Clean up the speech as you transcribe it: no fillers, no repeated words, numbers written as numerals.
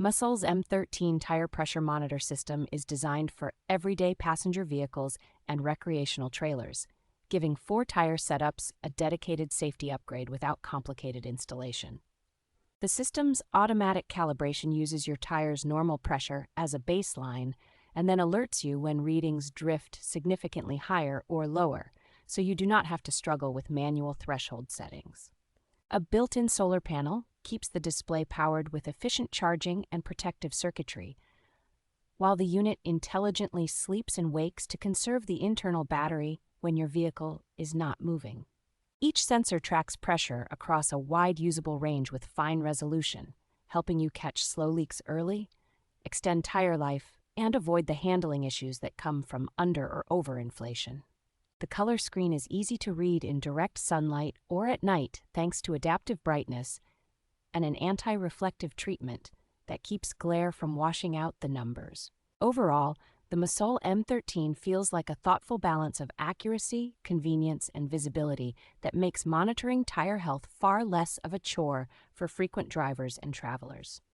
Masoll's M13 tire pressure monitor system is designed for everyday passenger vehicles and recreational trailers, giving 4-tire setups a dedicated safety upgrade without complicated installation. The system's automatic calibration uses your tire's normal pressure as a baseline and then alerts you when readings drift significantly higher or lower, so you do not have to struggle with manual threshold settings. A built-in solar panel keeps the display powered with efficient charging and protective circuitry, while the unit intelligently sleeps and wakes to conserve the internal battery when your vehicle is not moving. Each sensor tracks pressure across a wide usable range with fine resolution, helping you catch slow leaks early, extend tire life, and avoid the handling issues that come from under or overinflation. The color screen is easy to read in direct sunlight or at night thanks to adaptive brightness and an anti-reflective treatment that keeps glare from washing out the numbers. Overall, the Masoll M13 feels like a thoughtful balance of accuracy, convenience, and visibility that makes monitoring tire health far less of a chore for frequent drivers and travelers.